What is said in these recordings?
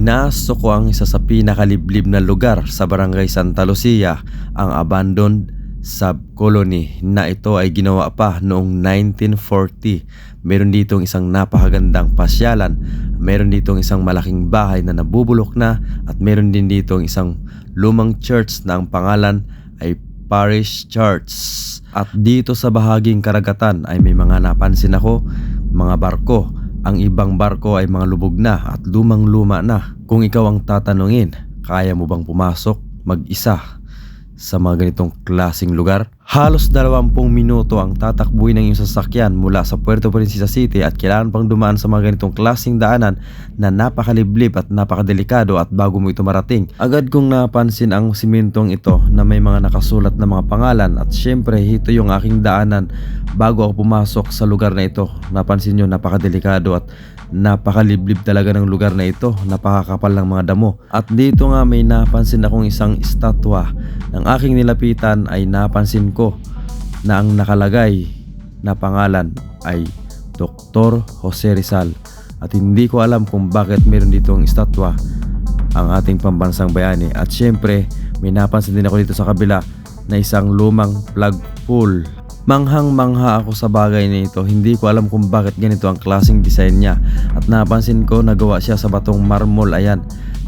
Pinasok ko ang isa sa pinakaliblib na lugar sa Barangay Santa Lucia, ang abandoned sub-colony na ito ay ginawa pa noong 1940. Meron ditong isang napakagandang pasyalan, meron ditong isang malaking bahay na nabubulok na, at meron din ditong isang lumang church na ang pangalan ay Parish Church. At dito sa bahaging karagatan ay may mga napansin ako, mga barko. Ang ibang barko ay mga lubog na at lumang-luma na. Kung ikaw ang tatanungin, kaya mo bang pumasok mag-isa sa mga ganitong klaseng lugar? Halos 20 minuto ang tatakbuhin ng iyong sasakyan mula sa Puerto Princesa City at kailangan pang dumaan sa mga ganitong klaseng daanan na napakaliblib at napakadelikado. At bago mo ito marating, agad kong napansin ang simentong ito na may mga nakasulat na mga pangalan. At syempre, ito yung aking daanan bago ako pumasok sa lugar na ito. Napansin nyo, napakadelikado at napakaliblib talaga ng lugar na ito, napakakapal ng mga damo. At dito nga may napansin akong isang estatwa. Ng aking nilapitan ay napansin ko na ang nakalagay na pangalan ay Dr. Jose Rizal. At hindi ko alam kung bakit meron dito ang estatwa ang ating pambansang bayani. At syempre may napansin din ako dito sa kabila na isang lumang plug pool. Manghang-mangha ako sa bagay na ito. Hindi ko alam kung bakit ganito ang klaseng design niya. At napansin ko nagawa siya sa batong marmol. Ayan,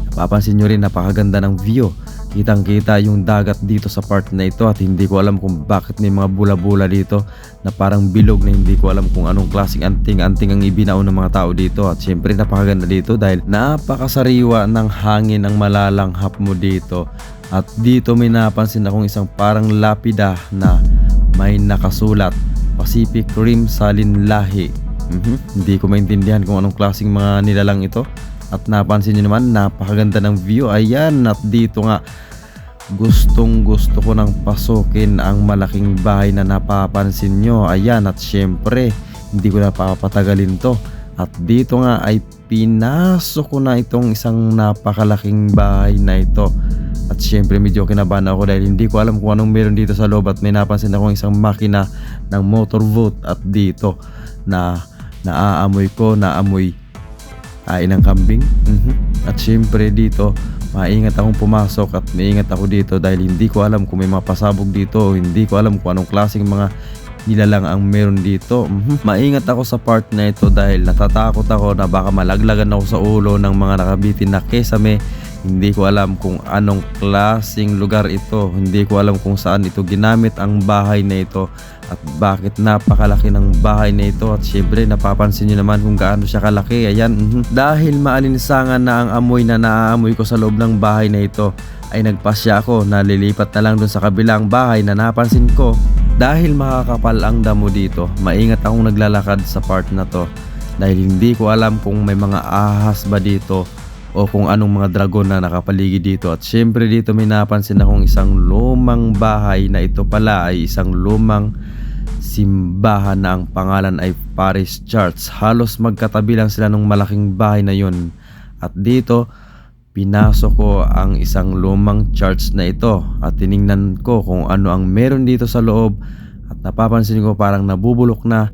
napapansin nyo rin, napakaganda ng view. Kitang kita yung dagat dito sa part na ito. At hindi ko alam kung bakit may mga bula-bula dito na parang bilog na hindi ko alam kung anong klaseng anting-anting ang ibinao ng mga tao dito. At syempre napakaganda dito dahil napakasariwa ng hangin ang malalanghap mo dito. At dito may napansin akong isang parang lapida na may nakasulat Pacific Rim Salin Lahi. Hindi ko maintindihan kung anong klaseng mga nilalang ito. At napansin nyo naman, napakaganda ng view. Ayan, at dito nga gustong gusto ko nang pasukin ang malaking bahay na napapansin nyo. Ayan, at syempre hindi ko na papatagalin to. At dito nga ay pinasok ko na itong isang napakalaking bahay na ito. At syempre medyo kinabahan ako dahil hindi ko alam kung anong meron dito sa loob. At may napansin akong isang makina ng motorboat. At dito na naaamoy ko, naamoy ng kambing. At syempre dito maingat akong pumasok at maingat ako dito dahil hindi ko alam kung may mga pasabog dito. Hindi ko alam kung anong klaseng mga nilalang ang meron dito. Maingat ako sa part na ito dahil natatakot ako na baka malaglagan ako sa ulo ng mga nakabitin na kesame. Hindi ko alam kung anong klaseng lugar ito. Hindi ko alam kung saan ito ginamit ang bahay na ito at bakit napakalaki ng bahay na ito. At syempre napapansin nyo naman kung gaano siya kalaki. Ayan, dahil maalinsangan na ang amoy na naaamoy ko sa loob ng bahay na ito ay nagpasya ako na lilipat na lang dun sa kabilang bahay na napansin ko. Dahil makakapal ang damo dito, maingat akong naglalakad sa part na to dahil hindi ko alam kung may mga ahas ba dito o kung anong mga dragon na nakapaligid dito. At syempre dito may napansin akong isang lumang bahay na ito pala ay isang lumang simbahan na ang pangalan ay Parish Church. Halos magkatabi lang sila ng malaking bahay na yun. At dito pinasok ko ang isang lumang church na ito at tiningnan ko kung ano ang meron dito sa loob. At napapansin ko parang nabubulok na.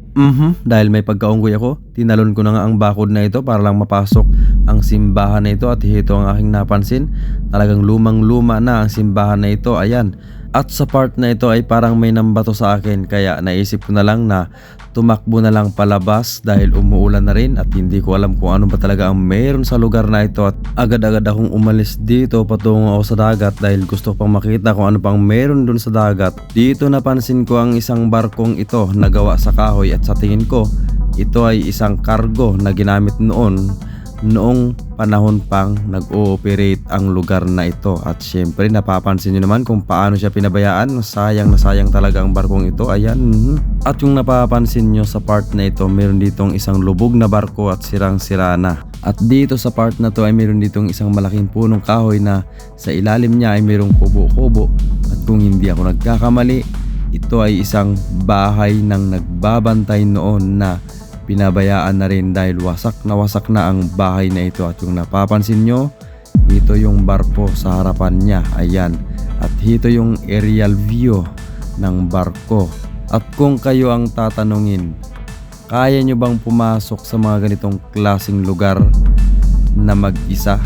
Dahil may pagkaunggoy ako, tinalon ko na nga ang bakod na ito para lang mapasok ang simbahan na ito. At ito ang aking napansin, talagang lumang-luma na ang simbahan na ito. Ayan, at sa part na ito ay parang may nambato sa akin. Kaya naisip ko na lang na tumakbo na lang palabas dahil umuulan na rin. At hindi ko alam kung ano ba talaga ang meron sa lugar na ito. At agad-agad akong umalis dito patungo ako sa dagat dahil gusto pang makita kung ano pang meron dun sa dagat. Dito napansin ko ang isang barkong ito na gawa sa kahoy. At sa tingin ko ito ay isang cargo na ginamit noong panahon pang nag-ooperate ang lugar na ito. At syempre napapansin nyo naman kung paano siya pinabayaan. Sayang na sayang talaga ang barkong ito. Ayan, at yung napapansin nyo sa part na ito, meron ditong isang lubog na barko at sirang-sira na. At dito sa part na to ay meron ditong isang malaking punong kahoy na sa ilalim niya ay merong kubo-kubo. At kung hindi ako nagkakamali, ito ay isang bahay ng nagbabantay noon na pinabayaan na rin dahil wasak na ang bahay na ito. At yung napapansin nyo, ito yung barko sa harapan niya. Ayan, at ito yung aerial view ng barko. At kung kayo ang tatanungin, kaya nyo bang pumasok sa mga ganitong klaseng lugar na mag-isa?